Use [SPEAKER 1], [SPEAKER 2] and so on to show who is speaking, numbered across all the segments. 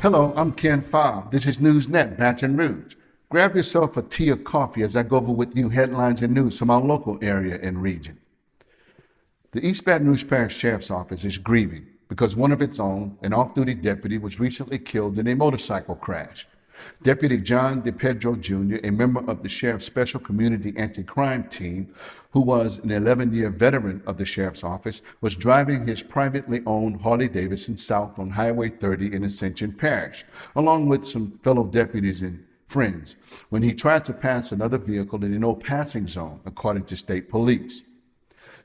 [SPEAKER 1] Hello, I'm Ken Farr. This is NewsNet, Baton Rouge. Grab yourself a tea or coffee as I go over with you headlines and news from our local area and region. The East Baton Rouge Parish Sheriff's Office is grieving because one of its own, an off-duty deputy, was recently killed in a motorcycle crash. Deputy John DePecho Jr., a member of the Sheriff's Special Community Anti-Crime Team, who was an 11-year veteran of the Sheriff's Office, was driving his privately owned Harley-Davidson south on Highway 30 in Ascension Parish, along with some fellow deputies and friends, when he tried to pass another vehicle in a no-passing zone, according to state police.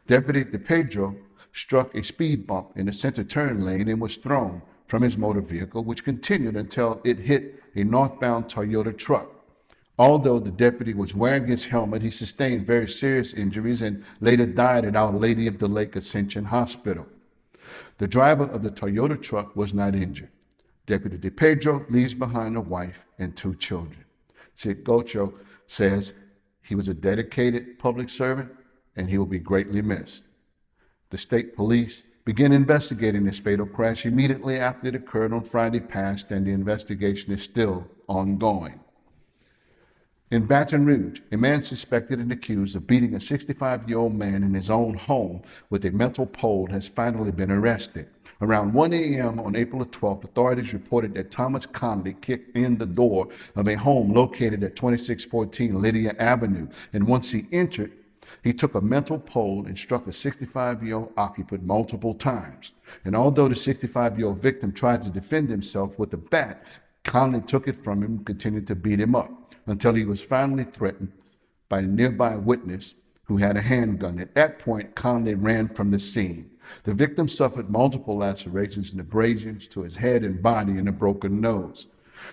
[SPEAKER 1] Deputy DePecho struck a speed bump in the center turn lane and was thrown from his motor vehicle, which continued until it hit a northbound Toyota truck. Although the deputy was wearing his helmet, he sustained very serious injuries and later died at Our Lady of the Lake Ascension Hospital. The driver of the Toyota truck was not injured. Deputy DePecho leaves behind a wife and 2 children. DePecho says he was a dedicated public servant and he will be greatly missed. The state police began investigating this fatal crash immediately after it occurred on Friday past, and the investigation is still ongoing. In Baton Rouge, a man suspected and accused of beating a 65-year-old man in his own home with a metal pole has finally been arrested. Around 1 a.m. on April 12th, authorities reported that Thomas Conley kicked in the door of a home located at 2614 Lydia Avenue, and once he entered, he took a metal pole and struck a 65-year-old occupant multiple times. And although the 65-year-old victim tried to defend himself with a bat, Conley took it from him and continued to beat him up until he was finally threatened by a nearby witness who had a handgun. At that point, Conley ran from the scene. The victim suffered multiple lacerations and abrasions to his head and body and a broken nose.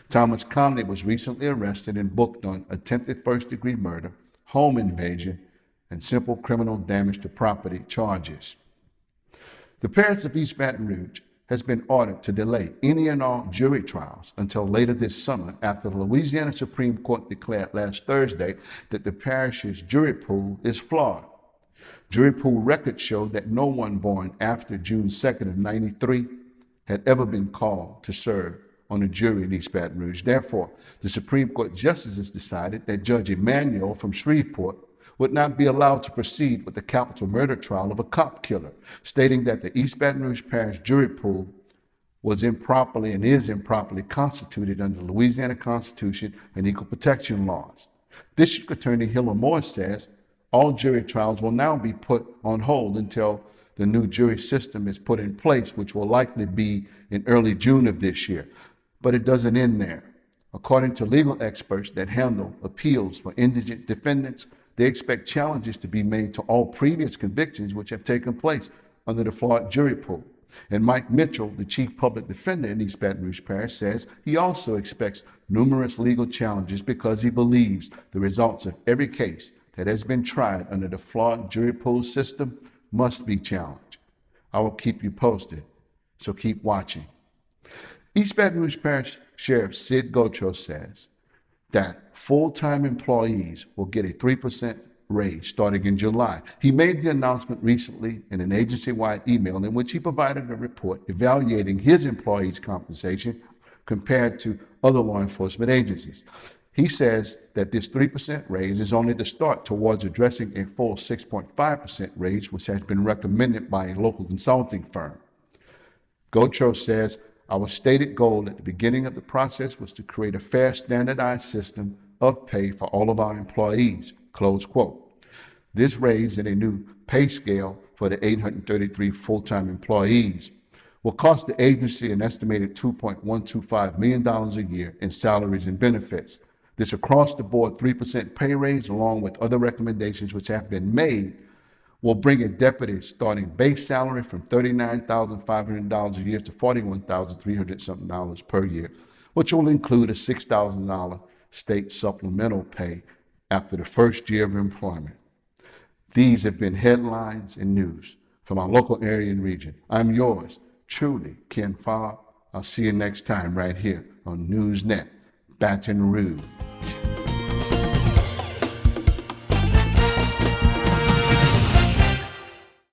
[SPEAKER 1] Thomas Conley was recently arrested and booked on attempted first-degree murder, home invasion, and simple criminal damage to property charges. The parish of East Baton Rouge has been ordered to delay any and all jury trials until later this summer after the Louisiana Supreme Court declared last Thursday that the parish's jury pool is flawed. Jury pool records show that no one born after June 2nd of 93 had ever been called to serve on a jury in East Baton Rouge. Therefore, the Supreme Court justices decided that Judge Emanuel from Shreveport would not be allowed to proceed with the capital murder trial of a cop killer, stating that the East Baton Rouge Parish jury pool was improperly and is improperly constituted under the Louisiana Constitution and equal protection laws. District Attorney Hilla Moore says all jury trials will now be put on hold until the new jury system is put in place, which will likely be in early June of this year. But it doesn't end there. According to legal experts that handle appeals for indigent defendants, they expect challenges to be made to all previous convictions which have taken place under the flawed jury pool. And Mike Mitchell, the chief public defender in East Baton Rouge Parish, says he also expects numerous legal challenges because he believes the results of every case that has been tried under the flawed jury pool system must be challenged. I will keep you posted, so keep watching. East Baton Rouge Parish Sheriff Sid Gotro says that full-time employees will get a 3% raise starting in July. He made the announcement recently in an agency-wide email in which he provided a report evaluating his employees' compensation compared to other law enforcement agencies. He says that this 3% raise is only the start towards addressing a full 6.5% raise, which has been recommended by a local consulting firm. Gotro says, "Our stated goal at the beginning of the process was to create a fair, standardized system of pay for all of our employees," close quote. This raise in a new pay scale for the 833 full-time employees will cost the agency an estimated $2.125 million a year in salaries and benefits. This across-the-board 3% pay raise, along with other recommendations which have been made, will bring a deputy's starting base salary from $39,500 a year to $41,300 something per year, which will include a $6,000 state supplemental pay after the first year of employment. These have been headlines and news from our local area and region. I'm yours, truly, Ken Farr. I'll see you next time right here on NewsNet, Baton Rouge.